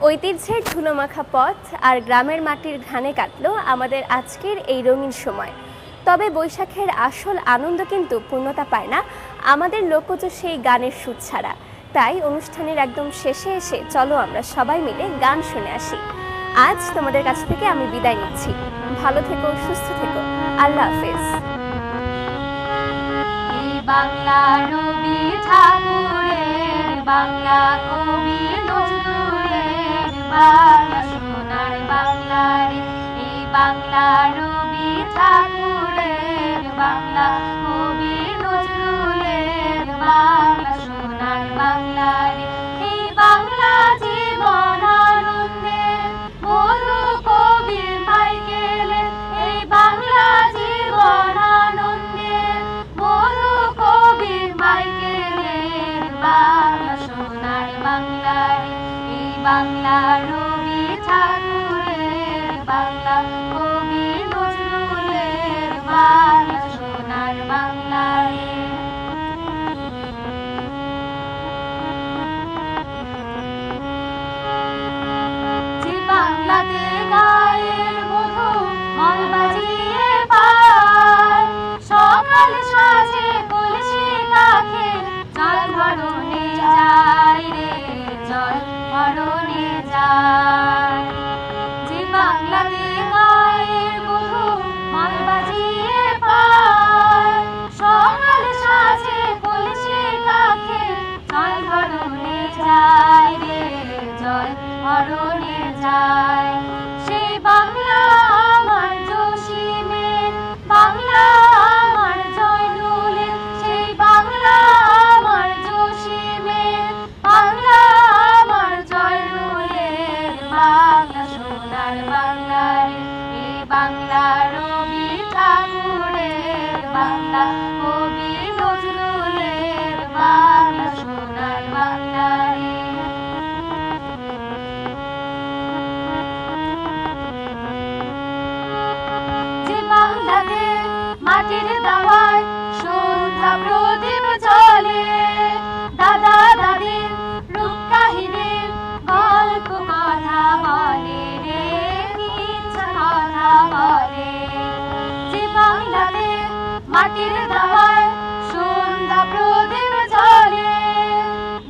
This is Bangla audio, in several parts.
ঐতিহ্যের ধুলোমাখা পথ আর গ্রামের মাটির ঘানে কাটলো আমাদের আজকের এই রঙিন সময়। তবে বৈশাখের আসল আনন্দ কিন্তু পূর্ণতা পায় না আমাদের লোকজ সেই গানের সুর ছাড়া। তাই অনুষ্ঠানের একদম শেষে এসে চলো আমরা সবাই মিলে গান শুনে আসি। আজ তোমাদের কাছ থেকে আমি বিদায় নিচ্ছি। ভালো থেকো, সুস্থ থেকো, আল্লাহ হাফেজ। বাংলা রবি ঠাকুরের, বাংলা কবি নজরুলের, বাংলা সোনার বাংলা রে। এই বাংলা রবি ঠাকুরের, বাংলা কবি নজরুলের, বাংলা সোনার বাংলা রে। এই বাংলা জীবন আনন্দের মধু কবির মাইকেলের, এই বাংলা জীবন আনন্দের মধু কবির মাইকেলের, বাংলা সোনার বাংলা রে। এই বাংলা রবি ঠাকুরের, বাংলা কবি নজরুলের, বাংলা সোনার বাংলা রে। যে বাংলাতে গায়ের মধু মন বাজিয়ে পায়, সকাল সাজে কলসি কাঁখে জল ভরণে যায় রে, জল ভরণে যায়। যে বাংলাতে গায়ের মধু মন বাজিয়ে পায়, সকাল সাজে কলসি কাঁখে জল ভরণে যায় রে, জল ভরণে যায়। সেই বাংলা আমার জসিমের, বাংলা আমার জয়নুলের, সেই বাংলা আমার জসিমের, বাংলা আমার জয়নুলের, বাংলা সোনার বাংলা রে। এই বাংলা রবি ঠাকুরের, বাংলা কবি নজরুলের, বাংলা সোনার বাংলা রে। যে বাংলাতে মাটির দাওয়ায় সন্ধ্যা প্রদীপ জ্বলে, দাদা দাদির রূপ কাহিনীর গল্প কথা বলে রে, ইচ্ছা কথা বলে। যে বাংলাতে মাটির দাওয়ায় সন্ধ্যা প্রদীপ জ্বলে,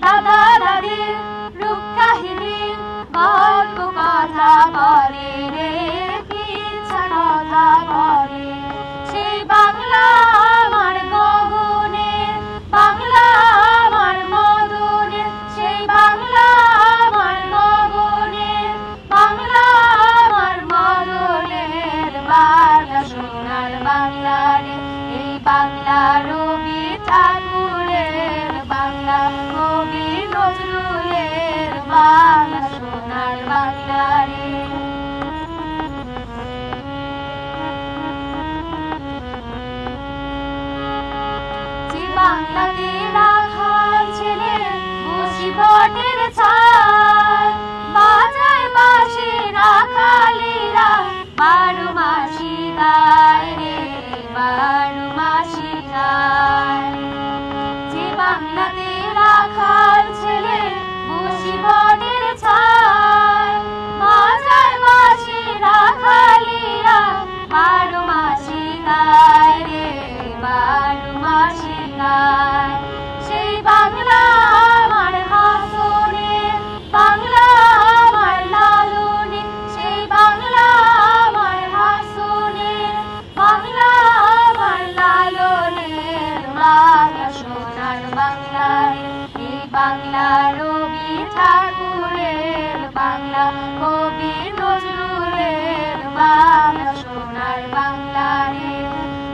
দাদা দাদির রূপ কাহিনীর গল্প কথা বলে রে, ইচ্ছা কথা বলে। সেই বাংলা আমার গগনের, বাংলা আমার মদনের, সেই বাংলা আমার গগনের, বাংলা আমার মদনের, বাংলা সোনার বাংলা রে। এই বাংলা রবি ঠাকুরের, বাংলা কবি নজরুলের, বাংলা সোনার বাংলা রে। যে বাংলাতে রাখাল ছেলে মুসিবতের ছায়, বাজায় বাঁশি রাখালিরা, বারো মাসি গায় রে, বারো মাসি গায়। যে বাংলাতে রাখাল ছেলে মুসিবতের ছায়, বাজায় বাঁশি রাখালিরা, বারো মাসি গায় রে, বারো মাসি গায়। সেই বাংলা আমার হাসনের, বাংলা আমার লালনের, সেই বাংলা আমার হাসনের, বাংলা আমার লালনের, বাংলা সোনার বাংলা রে। এই বাংলা রবি ঠাকুরের, বাংলা কবি নজরুলের, বাংলা সোনার বাংলা রে,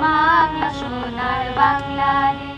বাংলা সোনার বাংলা রে।